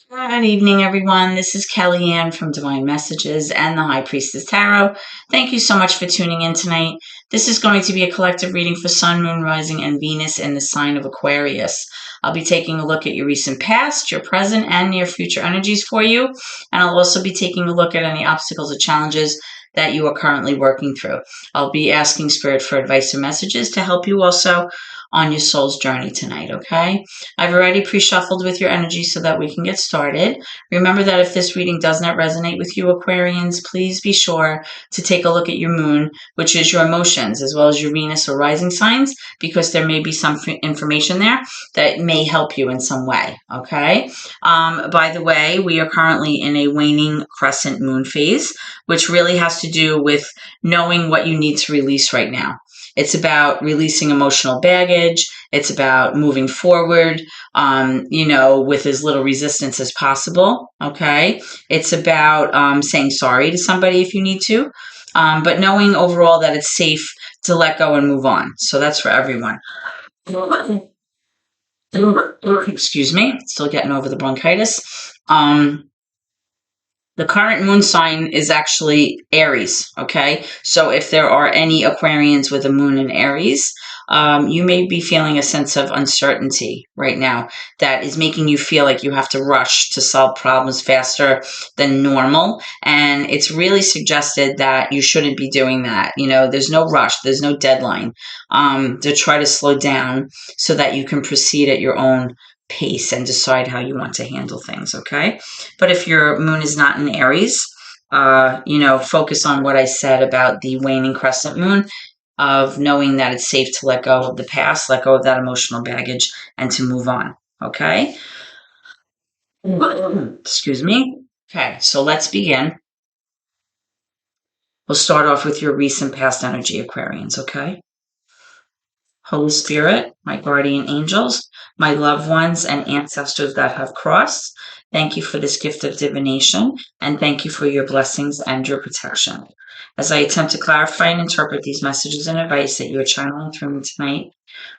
Good evening, everyone. This is Kellyanne from Divine Messages and the High Priestess Tarot. Thank you so much for tuning in tonight. This is going to be a collective reading for Sun, Moon, Rising, and Venus in the sign of Aquarius. I'll be taking a look at your recent past, your present, and near future energies for you. And I'll also be taking a look at any obstacles or challenges that you are currently working through. I'll be asking Spirit for advice and messages to help you also on your soul's journey tonight, okay? I've already pre-shuffled with your energy so that we can get started. Remember that if this reading does not resonate with you, Aquarians, please be sure to take a look at your moon, which is your emotions, as well as your Venus or rising signs, because there may be some information there that may help you in some way, okay? By the way, we are currently in a waning crescent moon phase, which really has to do with knowing what you need to release right now. It's about releasing emotional baggage. It's about moving forward, with as little resistance as possible. Okay. It's about saying sorry to somebody if you need to, but knowing overall that it's safe to let go and move on. So that's for everyone. Excuse me. Still getting over the bronchitis. The current moon sign is actually Aries, okay? So if there are any Aquarians with a moon in Aries, you may be feeling a sense of uncertainty right now that is making you feel like you have to rush to solve problems faster than normal. And it's really suggested that you shouldn't be doing that. There's no rush, there's no deadline, to try to slow down so that you can proceed at your own pace and decide how you want to handle things, okay? But if your moon is not in Aries, focus on what I said about the waning crescent moon, of knowing that it's safe to let go of the past, let go of that emotional baggage, and to move on, okay? Excuse me. Okay, so let's begin. We'll start off with your recent past energy, Aquarians, okay? Holy Spirit, my guardian angels, my loved ones and ancestors that have crossed, thank you for this gift of divination, and thank you for your blessings and your protection. As I attempt to clarify and interpret these messages and advice that you are channeling through me tonight,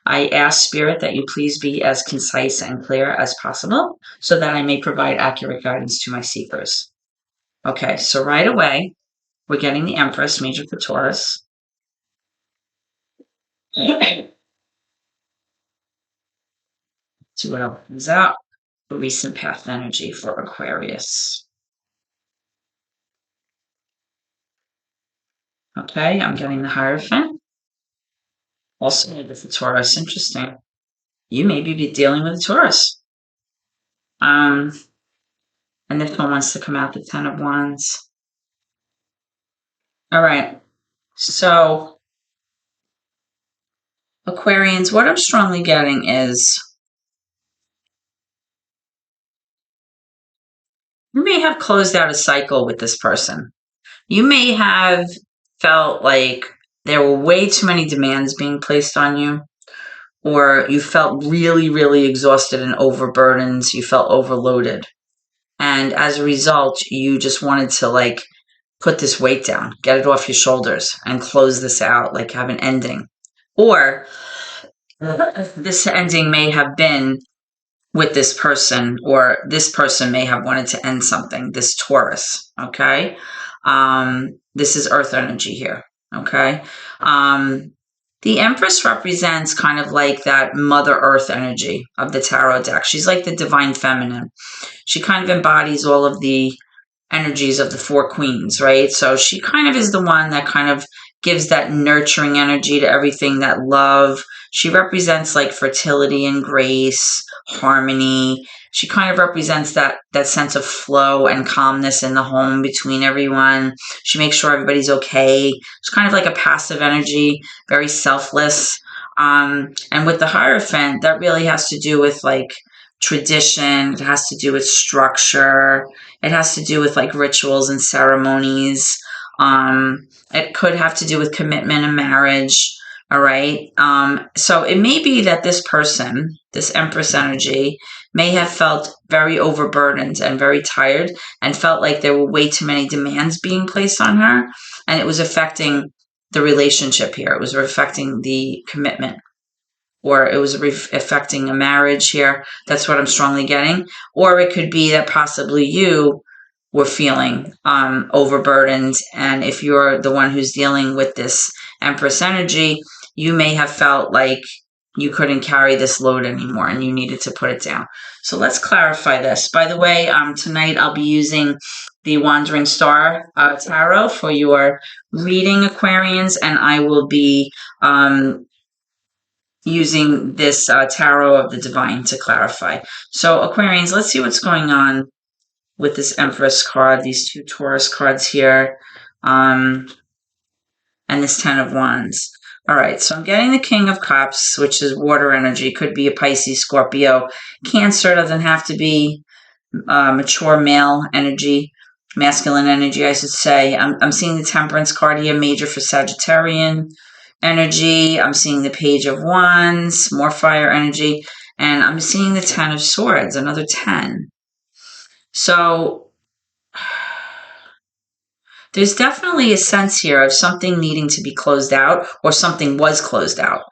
I ask Spirit that you please be as concise and clear as possible so that I may provide accurate guidance to my seekers. Okay, so right away, we're getting the Empress, major for Taurus. See what else comes out. The recent path energy for Aquarius. Okay, I'm getting the Hierophant. Also with the Taurus. Interesting. You may be dealing with a Taurus. And this one wants to come out the Ten of Wands. All right. So, Aquarians, what I'm strongly getting is you may have closed out a cycle with this person. You may have felt like there were way too many demands being placed on you, or you felt really, really exhausted and overburdened. You felt overloaded. And as a result, you just wanted to put this weight down, get it off your shoulders and close this out, have an ending. Or this ending may have been with this person, or this person may have wanted to end something, this Taurus, okay? This is earth energy here, okay? The Empress represents kind of like that Mother Earth energy of the tarot deck. She's like the divine feminine. She kind of embodies all of the energies of the four queens, right? So she kind of is the one that kind of gives that nurturing energy to everything, that love. She represents fertility and grace, harmony. She kind of represents that sense of flow and calmness in the home between everyone. She makes sure everybody's okay. She's kind of like a passive energy, very selfless. And with the Hierophant, that really has to do with tradition. It has to do with structure. It has to do with rituals and ceremonies. It could have to do with commitment and marriage. All right. So it may be that this person, this Empress energy, may have felt very overburdened and very tired and felt like there were way too many demands being placed on her. And it was affecting the relationship here. It was affecting the commitment. or it was affecting a marriage here. That's what I'm strongly getting. Or it could be that possibly you were feeling overburdened, and if you're the one who's dealing with this Empress energy, you may have felt like you couldn't carry this load anymore and you needed to put it down. So let's clarify this. By the way, tonight I'll be using the Wandering Star Tarot for your reading, Aquarians, and I will be using this Tarot of the Divine to clarify. So Aquarians, let's see what's going on with this Empress card, these two Taurus cards here, and this Ten of Wands. All right, so I'm getting the King of Cups, which is water energy. Could be a Pisces, Scorpio, Cancer. Doesn't have to be mature male energy, masculine energy, I should say. I'm seeing the Temperance card here, major for Sagittarian energy. I'm seeing the Page of Wands, more fire energy. And I'm seeing the Ten of Swords, another 10. So there's definitely a sense here of something needing to be closed out, or something was closed out.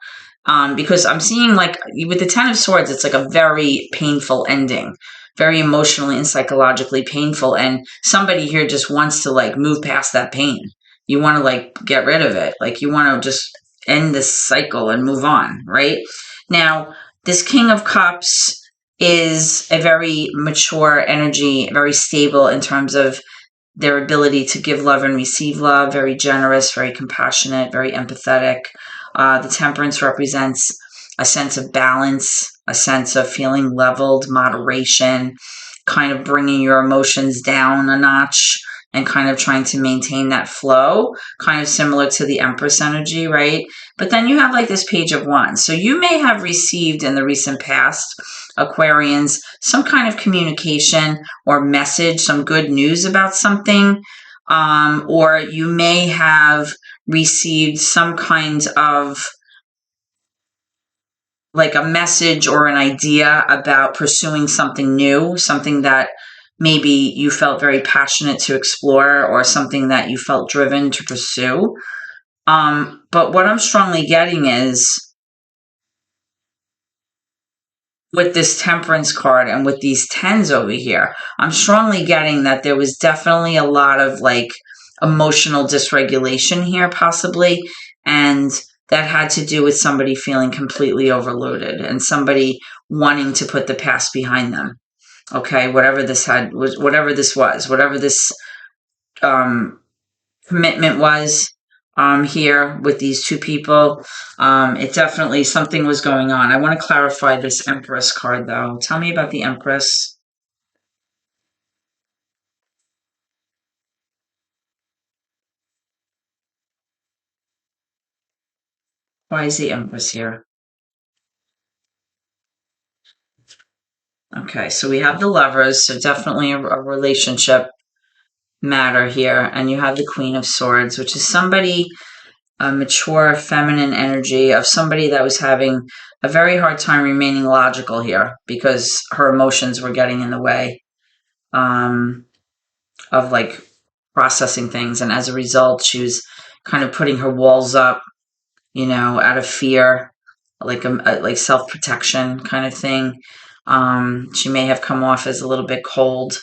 Because I'm seeing, like, with the Ten of Swords, it's like a very painful ending, very emotionally and psychologically painful. And somebody here just wants to, like, move past that pain. You want to, like, get rid of it. Like, you want to just end this cycle and move on, right? Now, this King of Cups is a very mature energy, very stable in terms of their ability to give love and receive love, very generous, very compassionate, very empathetic. The Temperance represents a sense of balance, a sense of feeling leveled, moderation, kind of bringing your emotions down a notch and kind of trying to maintain that flow, kind of similar to the Empress energy, right? But then you have like this Page of Wands. So you may have received in the recent past, Aquarians, some kind of communication or message, some good news about something, or you may have received some kind of like a message or an idea about pursuing something new, something that maybe you felt very passionate to explore, or something that you felt driven to pursue. But what I'm strongly getting is, with this Temperance card and with these tens over here, I'm strongly getting that there was definitely a lot of like emotional dysregulation here, possibly, and that had to do with somebody feeling completely overloaded and somebody wanting to put the past behind them. Okay, whatever this was, whatever this commitment was here with these two people, it definitely, something was going on. I want to clarify this Empress card, though. Tell me about the Empress. Why is the Empress here? Okay, so we have the Lovers, so definitely a relationship matter here. And you have the Queen of Swords, which is somebody, a mature feminine energy of somebody that was having a very hard time remaining logical here because her emotions were getting in the way of like processing things. And as a result, she was kind of putting her walls up, out of fear, like like self-protection kind of thing. She may have come off as a little bit cold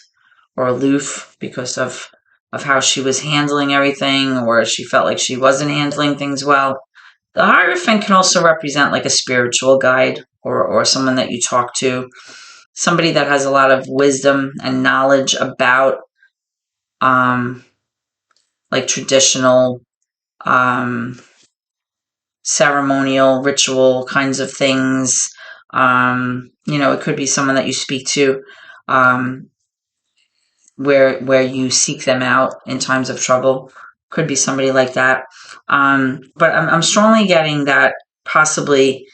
or aloof because of how she was handling everything, or she felt like she wasn't handling things well. The Hierophant can also represent like a spiritual guide, or someone that you talk to, somebody that has a lot of wisdom and knowledge about like traditional ceremonial ritual kinds of things. It could be someone that you speak to where you seek them out in times of trouble. Could be somebody like that. But I'm strongly getting that possibly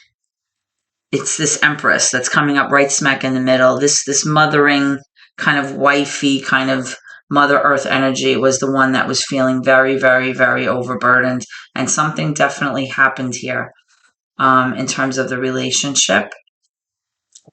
it's this Empress that's coming up right smack in the middle. This mothering, kind of wifey, kind of Mother Earth energy was the one that was feeling very, very, very overburdened. And something definitely happened here in terms of the relationship,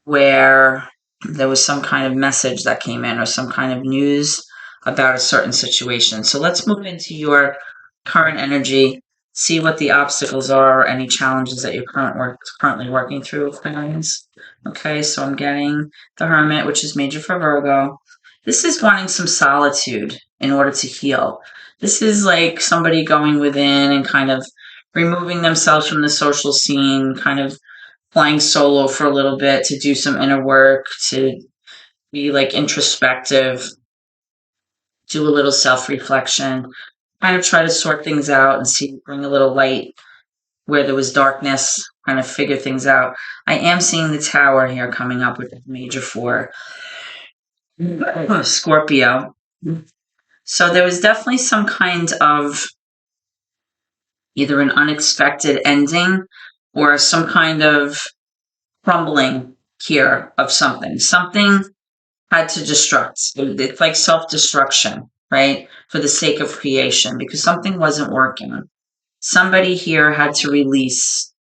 where there was some kind of message that came in, or some kind of news about a certain situation. So let's move into your current energy. see what the obstacles are or any challenges that you're currently working through, Aquarius. Okay, so I'm getting the Hermit, which is major for Virgo. This is wanting some solitude in order to heal. This is like somebody going within and kind of removing themselves from the social scene, kind of flying solo for a little bit to do some inner work, to be like introspective, do a little self-reflection, kind of try to sort things out and see, bring a little light where there was darkness, kind of figure things out. I am seeing the Tower here coming up with major for Scorpio. So there was definitely some kind of either an unexpected ending or some kind of crumbling here of something. Something had to destruct. It's like self-destruction, right? For the sake of creation, because something wasn't working. Somebody here had to release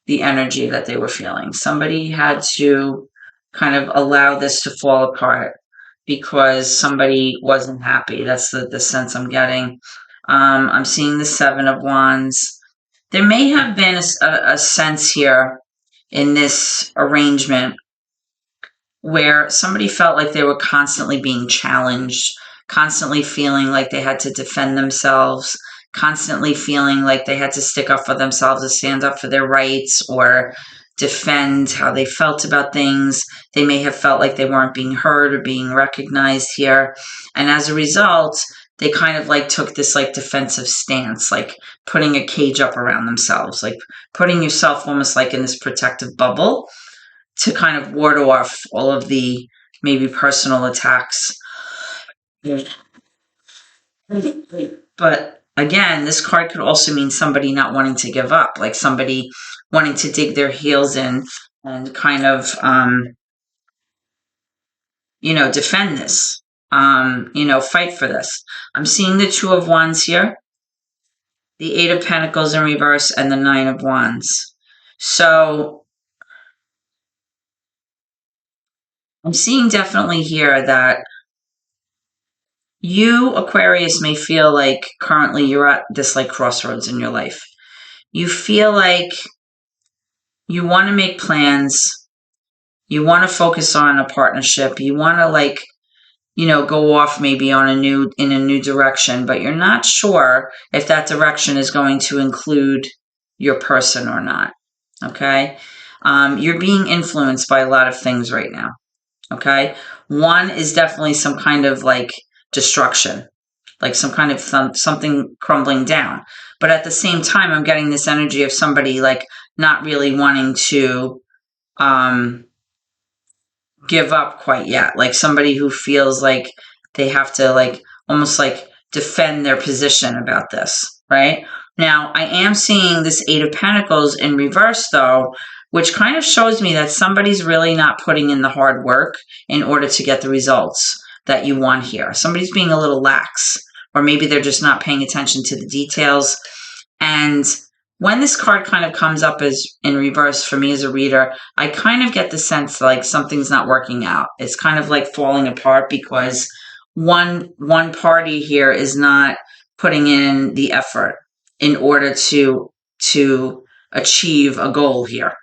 the energy that they were feeling. Somebody had to kind of allow this to fall apart because somebody wasn't happy. That's the sense I'm getting. I'm seeing the Seven of Wands. There may have been a sense here in this arrangement where somebody felt like they were constantly being challenged, constantly feeling like they had to defend themselves, constantly feeling like they had to stick up for themselves or stand up for their rights or defend how they felt about things. They may have felt like they weren't being heard or being recognized here. And as a result, they kind of like took this like defensive stance, like putting a cage up around themselves, like putting yourself almost like in this protective bubble to kind of ward off all of the maybe personal attacks. But again, this card could also mean somebody not wanting to give up, like somebody wanting to dig their heels in and kind of, defend this, fight for this. I'm seeing the Two of Wands here, the Eight of Pentacles in reverse, and the Nine of Wands. So I'm seeing definitely here that you, Aquarius, may feel like currently you're at this like crossroads in your life. You feel like you want to make plans. You want to focus on a partnership. You want to go off maybe in a new direction, but you're not sure if that direction is going to include your person or not. Okay. You're being influenced by a lot of things right now. Okay. One is definitely some kind of like destruction, like some kind of something crumbling down. But at the same time, I'm getting this energy of somebody like not really wanting to give up quite yet. Like somebody who feels like they have to like almost like defend their position about this, right? Now, I am seeing this Eight of Pentacles in reverse though, which kind of shows me that somebody's really not putting in the hard work in order to get the results that you want here. Somebody's being a little lax, or maybe they're just not paying attention to the details. And when this card kind of comes up as in reverse for me as a reader, I kind of get the sense like something's not working out. It's kind of like falling apart because one party here is not putting in the effort in order to achieve a goal here.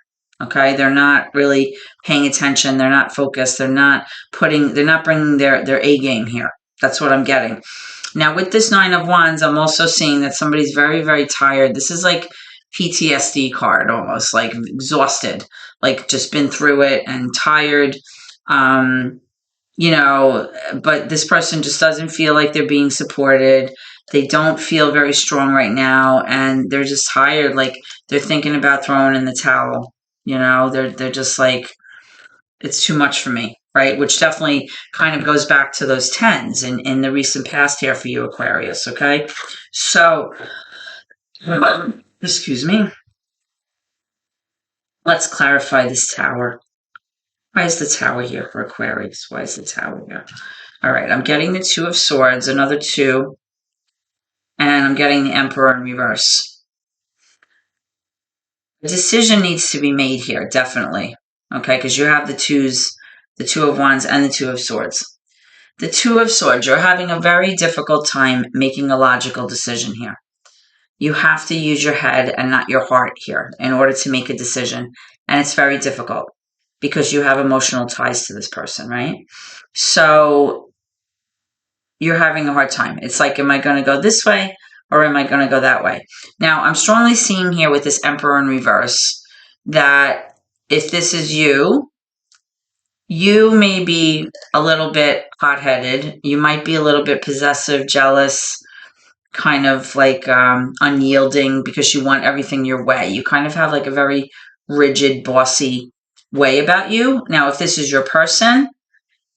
Okay, they're not really paying attention. They're not focused. They're not bringing their A game here. That's what I'm getting. Now, with this Nine of Wands, I'm also seeing that somebody's very, very tired. This is like PTSD card almost, like exhausted, like just been through it and tired. But this person just doesn't feel like they're being supported. They don't feel very strong right now, and they're just tired. Like they're thinking about throwing in the towel. They're just like, it's too much for me, right? Which definitely kind of goes back to those tens in the recent past here for you, Aquarius, okay? So, excuse me. Let's clarify this Tower. Why is the Tower here for Aquarius? Why is the Tower here? All right, I'm getting the Two of Swords, another two, and I'm getting the Emperor in reverse. A decision needs to be made here, definitely, okay? Because you have the Two of Wands and the Two of Swords. The Two of Swords, you're having a very difficult time making a logical decision here. you have to use your head and not your heart here in order to make a decision. And it's very difficult because you have emotional ties to this person, right? So you're having a hard time. It's like, am I going to go this way or am I going to go that way? Now, I'm strongly seeing here with this Emperor in reverse that if this is you, you may be a little bit hot-headed. You might be a little bit possessive, jealous, kind of like unyielding because you want everything your way. You kind of have like a very rigid, bossy way about you. Now, if this is your person,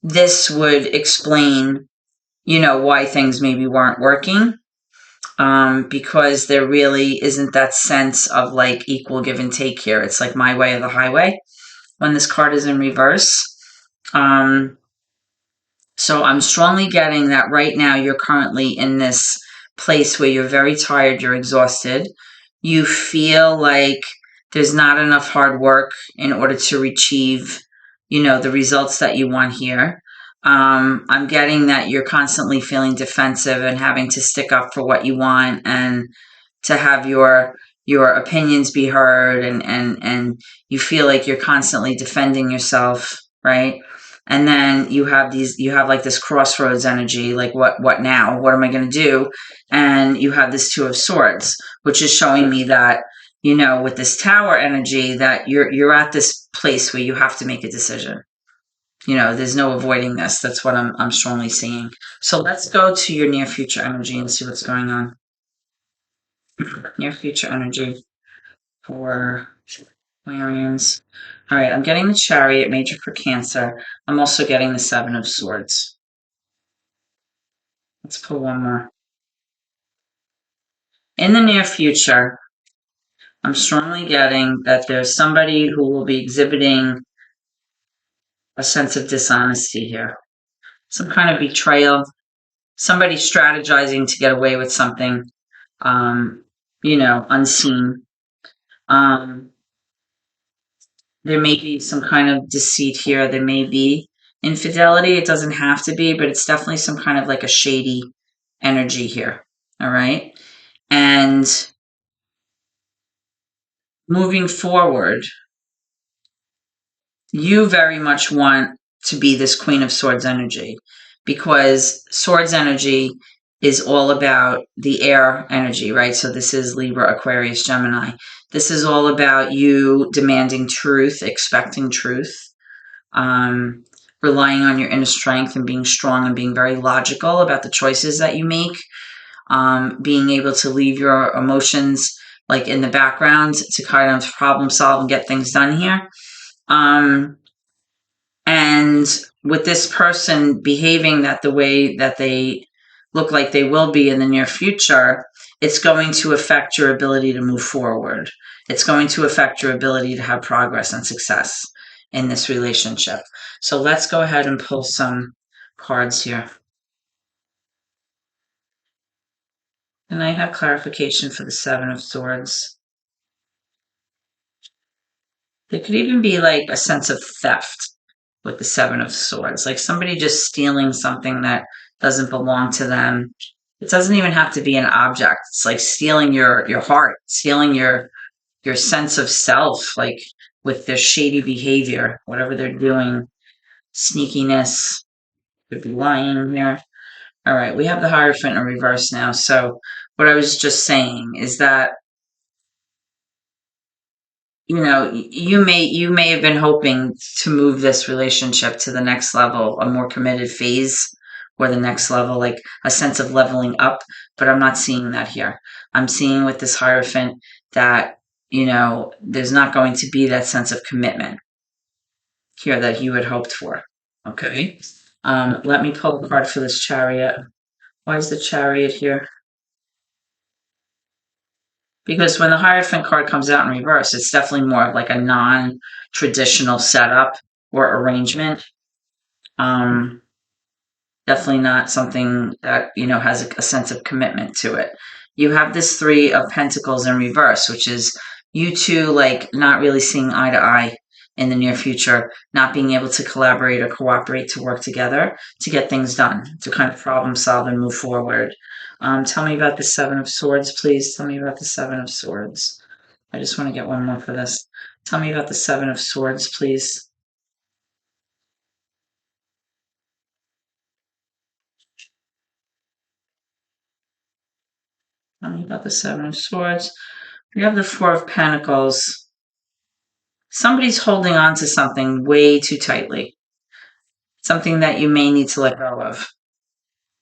this would explain, why things maybe weren't working. Because there really isn't that sense of like equal give and take here. It's like my way or the highway when this card is in reverse. So I'm strongly getting that right now you're currently in this place where you're very tired, you're exhausted. You feel like there's not enough hard work in order to achieve, the results that you want here. I'm getting that you're constantly feeling defensive and having to stick up for what you want and to have your opinions be heard, and you feel like you're constantly defending yourself, right? And then you have like this crossroads energy, like what now? What am I going to do? And you have this Two of Swords, which is showing me that, with this Tower energy, that you're at this place where you have to make a decision. There's no avoiding this. That's what I'm strongly seeing. So let's go to your near future energy and see what's going on. Near future energy for Aquarians. All right, I'm getting the Chariot, major for Cancer. I'm also getting the Seven of Swords. Let's pull one more. In the near future, I'm strongly getting that there's somebody who will be exhibiting a sense of dishonesty here. Some kind of betrayal. Somebody strategizing to get away with something, unseen. There may be some kind of deceit here. There may be infidelity. It doesn't have to be, but it's definitely some kind of like a shady energy here. All right. And moving forward, you very much want to be this Queen of Swords energy, because Swords energy is all about the air energy, right? So this is Libra, Aquarius, Gemini. This is all about you demanding truth, expecting truth, relying on your inner strength and being strong and being very logical about the choices that you make, being able to leave your emotions like in the background to kind of problem solve and get things done here. And with this person behaving the way that they look like they will be in the near future, it's going to affect your ability to move forward. It's going to affect your ability to have progress and success in this relationship. So let's go ahead and pull some cards here. And I have clarification for the Seven of Swords. There could even be like a sense of theft with the Seven of Swords, like somebody just stealing something that doesn't belong to them. It doesn't even have to be an object. It's like stealing your heart, stealing your sense of self, like with their shady behavior, whatever they're doing, sneakiness, could be lying here. All right, we have the Hierophant in reverse now. So what I was just saying is that, you may have been hoping to move this relationship to the next level, a more committed phase, or the next level, like a sense of leveling up, but I'm not seeing that here. I'm seeing with this Hierophant that, there's not going to be that sense of commitment here that you had hoped for. Okay. Let me pull a card for this Chariot. Why is the Chariot here? Because when the Hierophant card comes out in reverse, it's definitely more of like a non-traditional setup or arrangement. Definitely not something that, has a sense of commitment to it. You have this Three of Pentacles in reverse, which is you two like not really seeing eye to eye in the near future, not being able to collaborate or cooperate to work together to get things done, to kind of problem solve and move forward. Tell me about the Seven of Swords, please. Tell me about the Seven of Swords. I just want to get one more for this. Tell me about the Seven of Swords, please. Tell me about the Seven of Swords. We have the Four of Pentacles. Somebody's holding on to something way too tightly. Something that you may need to let go of.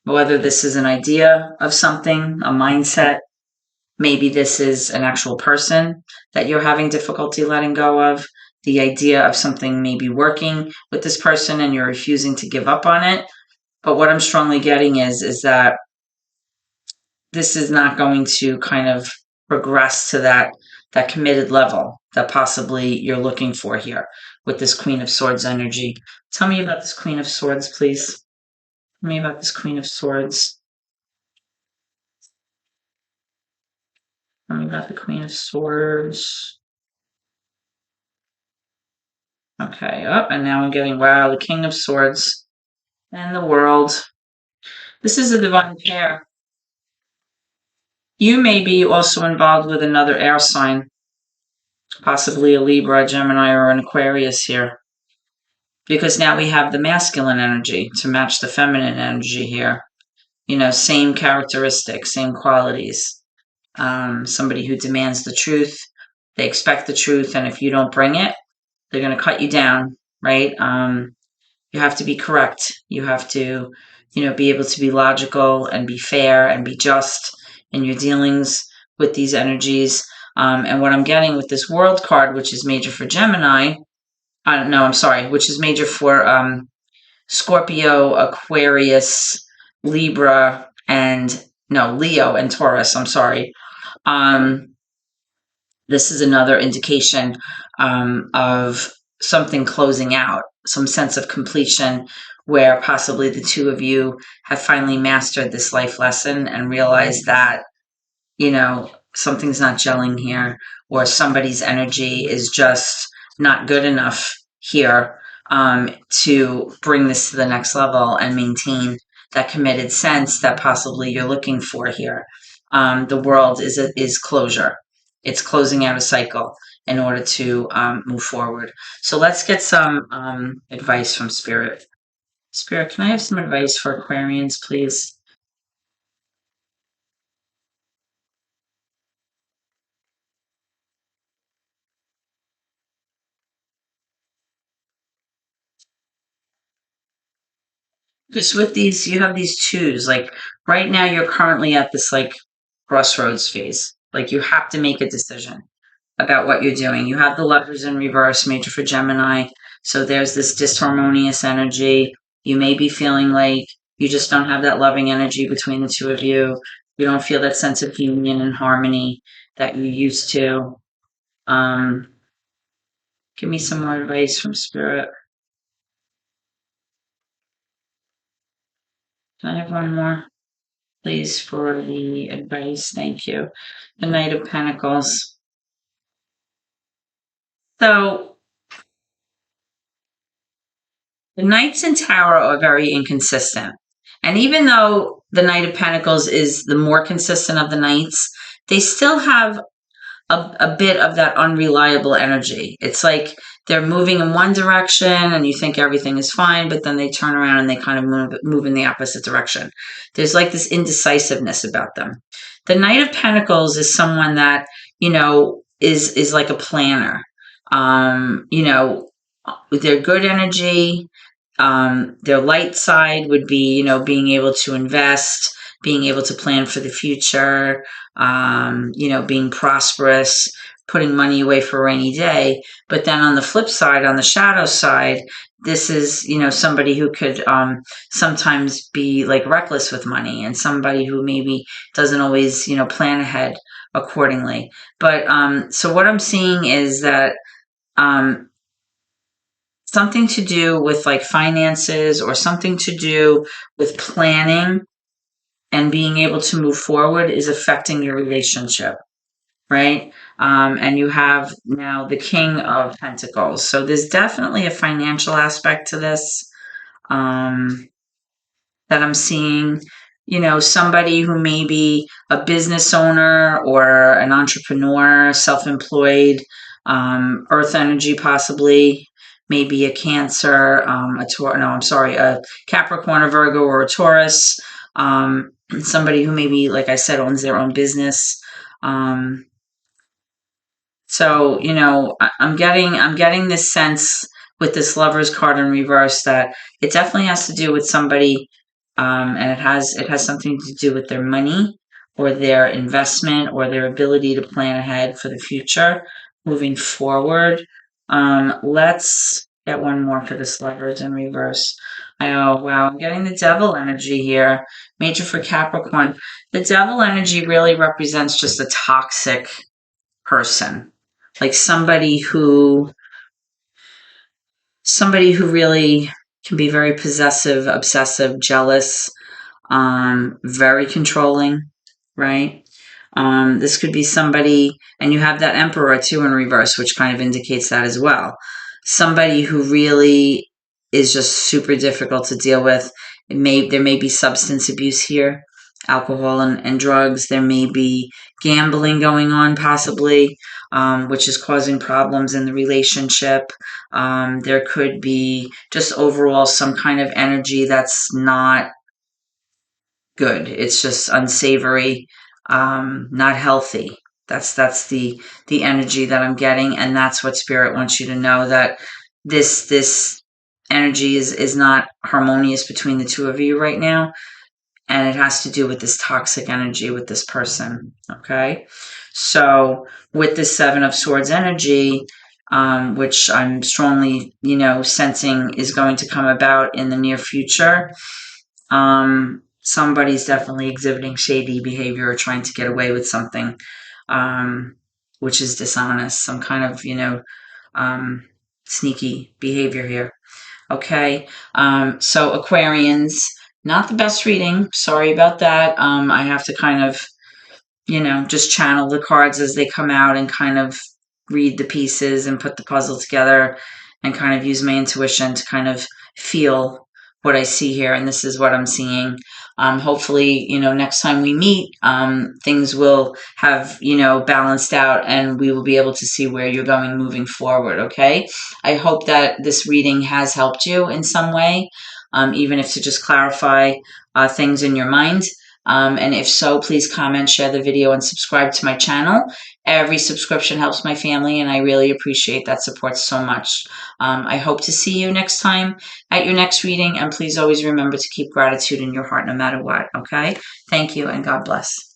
Whether this is an idea of something, a mindset, maybe this is an actual person that you're having difficulty letting go of. The idea of something maybe working with this person and you're refusing to give up on it. But what I'm strongly getting is that this is not going to kind of progress to that committed level that possibly you're looking for here with this Queen of Swords energy. Tell me about this Queen of Swords, please. Tell me about this Queen of Swords. Tell me about the Queen of Swords. Okay, and now I'm getting, wow, the King of Swords and the World. This is a divine pair. You may be also involved with another air sign, possibly a Libra, Gemini, or an Aquarius here. Because now we have the masculine energy to match the feminine energy here. You know, same characteristics, same qualities. Somebody who demands the truth, they expect the truth, and if you don't bring it, they're going to cut you down, right? You have to be correct. You have to, be able to be logical and be fair and be just in your dealings with these energies. And what I'm getting with this World card, which is major for Gemini, which is major for Scorpio, Aquarius, Libra, Leo and Taurus. I'm sorry. This is another indication of something closing out, some sense of completion where possibly the two of you have finally mastered this life lesson and realized that, something's not gelling here, or somebody's energy is just not good enough here to bring this to the next level and maintain that committed sense that possibly you're looking for here. The World is closure. It's closing out a cycle in order to move forward. So let's get some advice from Spirit. Spirit, can I have some advice for Aquarians, please? Because with these, you have these twos. Like right now, you're currently at this like crossroads phase. Like you have to make a decision about what you're doing. You have the Lovers in reverse, major for Gemini. So there's this disharmonious energy. You may be feeling like you just don't have that loving energy between the two of you. You don't feel that sense of union and harmony that you used to. Give me some more advice from Spirit. Can I have one more, please, for the advice? Thank you. The Knight of Pentacles. So the Knights in Tower are very inconsistent. And even though the Knight of Pentacles is the more consistent of the Knights, they still have a bit of that unreliable energy. It's like they're moving in one direction and you think everything is fine, but then they turn around and they kind of move in the opposite direction. There's like this indecisiveness about them. The Knight of Pentacles is someone that, is like a planner. With their good energy, their light side would be, being able to invest, being able to plan for the future, being prosperous, putting money away for a rainy day. But then on the flip side, on the shadow side, this is, somebody who could sometimes be like reckless with money and somebody who maybe doesn't always, plan ahead accordingly. But so what I'm seeing is that something to do with like finances or something to do with planning and being able to move forward is affecting your relationship, right? And you have now the King of Pentacles. So there's definitely a financial aspect to this. That I'm seeing, somebody who may be a business owner or an entrepreneur, self-employed, earth energy possibly, maybe a Cancer, a Capricorn, a Virgo, or a Taurus, somebody who maybe, like I said, owns their own business. So, I'm getting this sense with this Lovers card in reverse that it definitely has to do with somebody, and it has something to do with their money or their investment or their ability to plan ahead for the future moving forward. Let's get one more for this Lovers in reverse. Oh, wow, I'm getting the Devil energy here. Major for Capricorn. The Devil energy really represents just a toxic person, like somebody who really can be very possessive, obsessive, jealous, very controlling, right? This could be somebody, and you have that Emperor too in reverse, which kind of indicates that as well. Somebody who really is just super difficult to deal with. There may be substance abuse here, alcohol and drugs. There may be gambling going on, possibly, which is causing problems in the relationship. There could be just overall some kind of energy that's not good. It's just unsavory, not healthy. That's the energy that I'm getting, and that's what Spirit wants you to know, that this energy is not harmonious between the two of you right now, and it has to do with this toxic energy with this person. Okay, so with the Seven of Swords energy, which I'm strongly sensing is going to come about in the near future. Somebody's definitely exhibiting shady behavior or trying to get away with something, which is dishonest, some kind of, sneaky behavior here. Okay. So Aquarians, not the best reading. Sorry about that. I have to kind of, just channel the cards as they come out and kind of read the pieces and put the puzzle together and kind of use my intuition to kind of feel what I see here. And this is what I'm seeing. Hopefully, next time we meet, things will have, balanced out and we will be able to see where you're going moving forward. Okay. I hope that this reading has helped you in some way, even if to just clarify things in your mind. And if so, please comment, share the video, and subscribe to my channel. Every subscription helps my family, and I really appreciate that support so much. I hope to see you next time at your next reading, and please always remember to keep gratitude in your heart no matter what, okay? Thank you, and God bless.